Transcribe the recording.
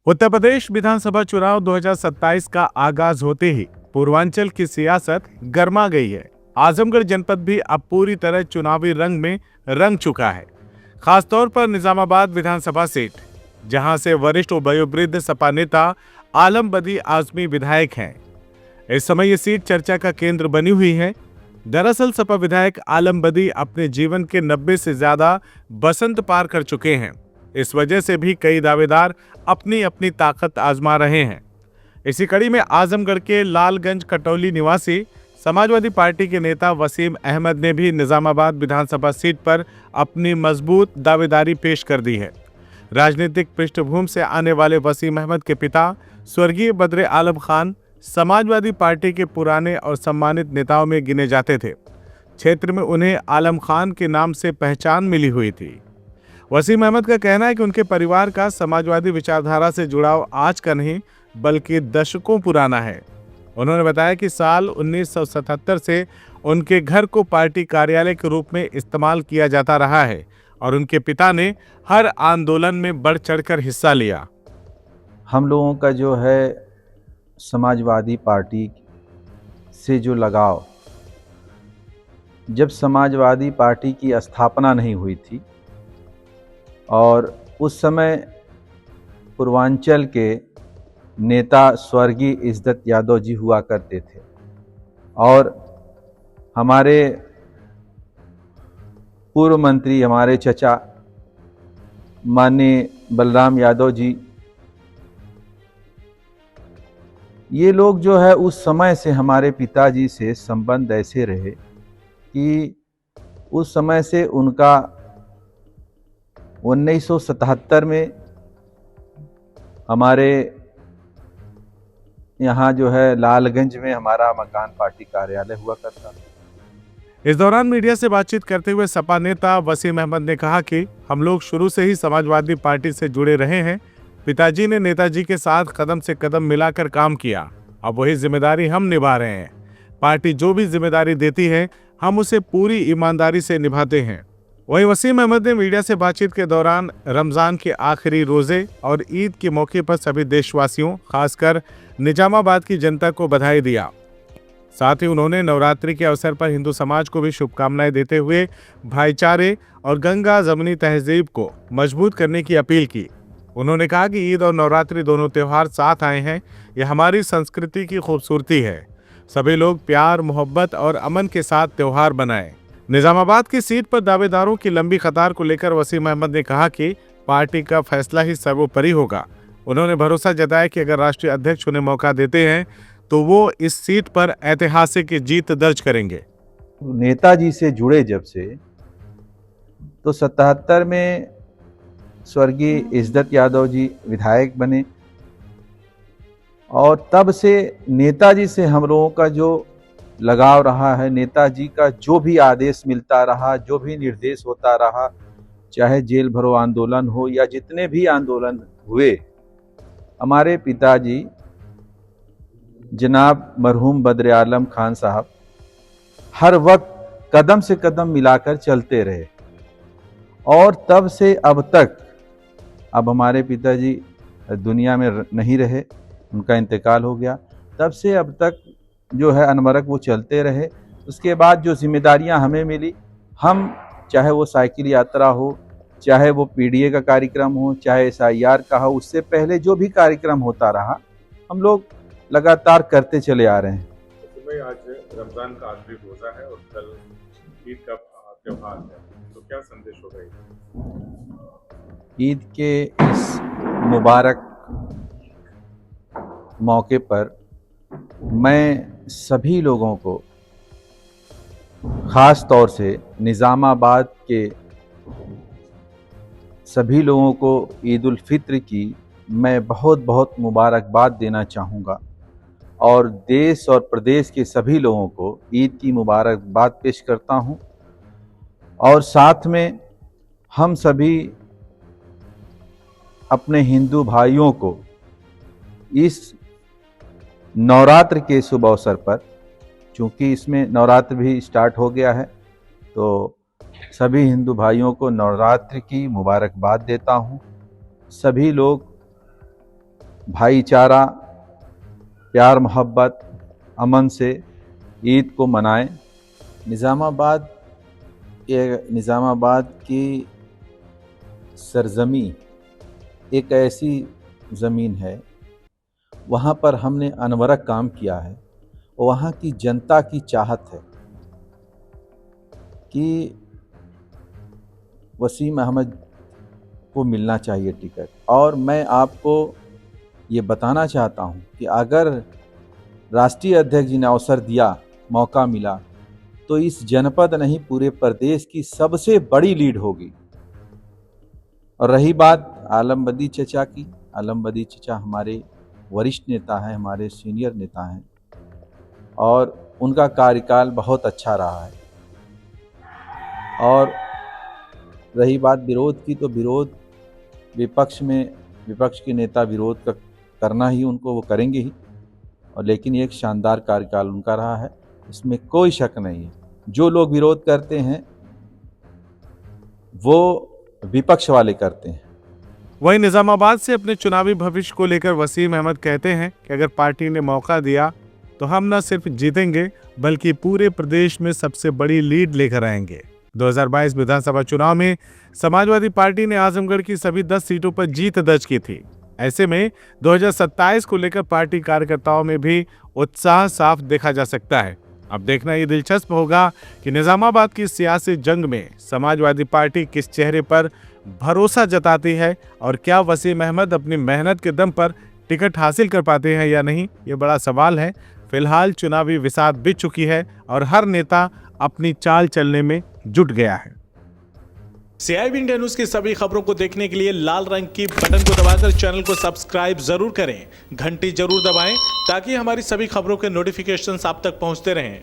उत्तर प्रदेश विधानसभा चुनाव 2027 का आगाज होते ही पूर्वांचल की सियासत गर्मा गई है। आजमगढ़ जनपद भी अब पूरी तरह चुनावी रंग में रंग चुका है। खासतौर पर निजामाबाद विधानसभा सीट, जहां से वरिष्ठ और वयोवृद्ध सपा नेता आलम बदी आजमी विधायक हैं। इस समय ये सीट चर्चा का केंद्र बनी हुई है। दरअसल सपा विधायक आलम बदी अपने जीवन के 90 से ज्यादा बसंत पार कर चुके हैं। इस वजह से भी कई दावेदार अपनी अपनी ताकत आजमा रहे हैं। इसी कड़ी में आजमगढ़ के लालगंज कटौली निवासी समाजवादी पार्टी के नेता वसीम अहमद ने भी निजामाबाद विधानसभा सीट पर अपनी मजबूत दावेदारी पेश कर दी है। राजनीतिक पृष्ठभूमि से आने वाले वसीम अहमद के पिता स्वर्गीय बद्र आलम खान समाजवादी पार्टी के पुराने और सम्मानित नेताओं में गिने जाते थे। क्षेत्र में उन्हें आलम खान के नाम से पहचान मिली हुई थी। वसीम अहमद का कहना है कि उनके परिवार का समाजवादी विचारधारा से जुड़ाव आज का नहीं बल्कि दशकों पुराना है। उन्होंने बताया कि साल 1977 से उनके घर को पार्टी कार्यालय के रूप में इस्तेमाल किया जाता रहा है और उनके पिता ने हर आंदोलन में बढ़ चढ़कर हिस्सा लिया। हम लोगों का जो है समाजवादी पार्टी से जो लगाव, जब समाजवादी पार्टी की स्थापना नहीं हुई थी और उस समय पूर्वांचल के नेता स्वर्गीय इज्जत यादव जी हुआ करते थे और हमारे पूर्व मंत्री हमारे चचा माननीय बलराम यादव जी, ये लोग जो है उस समय से हमारे पिताजी से संबंध ऐसे रहे कि उस समय से उनका 1977 में हमारे यहाँ जो है लालगंज में हमारा मकान पार्टी कार्यालय हुआ करता। इस दौरान मीडिया से बातचीत करते हुए सपा नेता वसीम अहमद ने कहा कि हम लोग शुरू से ही समाजवादी पार्टी से जुड़े रहे हैं। पिताजी ने नेताजी के साथ कदम से कदम मिलाकर काम किया। अब वही जिम्मेदारी हम निभा रहे हैं। पार्टी जो भी जिम्मेदारी देती है हम उसे पूरी ईमानदारी से निभाते हैं। वहीं वसीम अहमद ने मीडिया से बातचीत के दौरान रमजान के आखिरी रोजे और ईद के मौके पर सभी देशवासियों, खासकर निजामाबाद की जनता को बधाई दिया। साथ ही उन्होंने नवरात्रि के अवसर पर हिंदू समाज को भी शुभकामनाएं देते हुए भाईचारे और गंगा जमनी तहजीब को मजबूत करने की अपील की। उन्होंने कहा कि ईद और नवरात्रि दोनों त्यौहार साथ आए हैं। यह हमारी संस्कृति की खूबसूरती है। सभी लोग प्यार, मोहब्बत और अमन के साथ त्यौहार बनाएं। निजामाबाद की सीट पर दावेदारों की लंबी कतार को लेकर वसीम अहमद ने कहा कि पार्टी का फैसला ही सर्वोपरि होगा। उन्होंने भरोसा जताया कि अगर राष्ट्रीय अध्यक्ष उन्हें मौका देते हैं तो वो इस सीट पर ऐतिहासिक जीत दर्ज करेंगे। नेताजी से जुड़े जब से, तो 77 में स्वर्गीय इज्जत यादव जी विधायक बने और तब से नेताजी से हम लोगों का जो लगाव रहा है, नेताजी का जो भी आदेश मिलता रहा, जो भी निर्देश होता रहा, चाहे जेल भरो आंदोलन हो या जितने भी आंदोलन हुए, हमारे पिताजी जनाब मरहूम बद्र आलम खान साहब हर वक्त कदम से कदम मिलाकर चलते रहे और तब से अब तक, अब हमारे पिताजी दुनिया में नहीं रहे, उनका इंतकाल हो गया, तब से अब तक जो है अनवरत वो चलते रहे। उसके बाद जो जिम्मेदारियां हमें मिली, हम चाहे वो साइकिल यात्रा हो, चाहे वो पीडीए का कार्यक्रम हो, चाहे SIR का हो, उससे पहले जो भी कार्यक्रम होता रहा हम लोग लगातार करते चले आ रहे हैं। तो भाई आज रमजान का आखिरी रोजा है और कल ईद का त्योहार है, तो क्या संदेश होगा? ईद के इस मुबारक मौके पर मैं सभी लोगों को, ख़ास तौर से निज़ामाबाद के सभी लोगों को ईद उल फित्र की मैं बहुत बहुत मुबारकबाद देना चाहूँगा और देश और प्रदेश के सभी लोगों को ईद की मुबारकबाद पेश करता हूँ। और साथ में हम सभी अपने हिंदू भाइयों को इस नवरात्र के शुभ अवसर पर, चूँकि इसमें नवरात्र भी स्टार्ट हो गया है, तो सभी हिंदू भाइयों को नवरात्र की मुबारकबाद देता हूँ। सभी लोग भाईचारा, प्यार मोहब्बत, अमन से ईद को मनाएं। निज़ामाबाद की सरजमी एक ऐसी ज़मीन है, वहाँ पर हमने अनवरत काम किया है। वहाँ की जनता की चाहत है कि वसीम अहमद को मिलना चाहिए टिकट। और मैं आपको ये बताना चाहता हूँ कि अगर राष्ट्रीय अध्यक्ष जी ने अवसर दिया, मौका मिला, तो इस जनपद नहीं पूरे प्रदेश की सबसे बड़ी लीड होगी। और रही बात आलम बदी चचा की, आलम बदी चचा हमारे वरिष्ठ नेता हैं, हमारे सीनियर नेता हैं और उनका कार्यकाल बहुत अच्छा रहा है। और रही बात विरोध की, तो विरोध विपक्ष के नेता विरोध का करना ही उनको, वो करेंगे ही। और लेकिन एक शानदार कार्यकाल उनका रहा है, इसमें कोई शक नहीं है। जो लोग विरोध करते हैं वो विपक्ष वाले करते हैं। वहीं निजामाबाद से अपने चुनावी भविष्य को लेकर वसीम अहमद कहते हैं कि अगर पार्टी ने मौका दिया तो हम न सिर्फ जीतेंगे बल्कि पूरे प्रदेश में सबसे बड़ी लीड लेकर आएंगे। 2022 विधानसभा चुनाव में समाजवादी पार्टी ने आजमगढ़ की सभी 10 सीटों पर जीत दर्ज की थी। ऐसे में 2027 को लेकर पार्टी कार्यकर्ताओं में भी उत्साह साफ देखा जा सकता है। अब देखना ये दिलचस्प होगा कि निजामाबाद की सियासी जंग में समाजवादी पार्टी किस चेहरे पर भरोसा जताती है और क्या वसीम अहमद अपनी मेहनत के दम पर टिकट हासिल कर पाते हैं या नहीं, ये बड़ा सवाल है। फिलहाल चुनावी विसात बीत चुकी है और हर नेता अपनी चाल चलने में जुट गया है। CIB इंडिया न्यूज की सभी खबरों को देखने के लिए लाल रंग की बटन को दबाकर चैनल को सब्सक्राइब जरूर करें, घंटी जरूर दबाएं ताकि हमारी सभी खबरों के नोटिफिकेशंस आप तक पहुंचते रहें।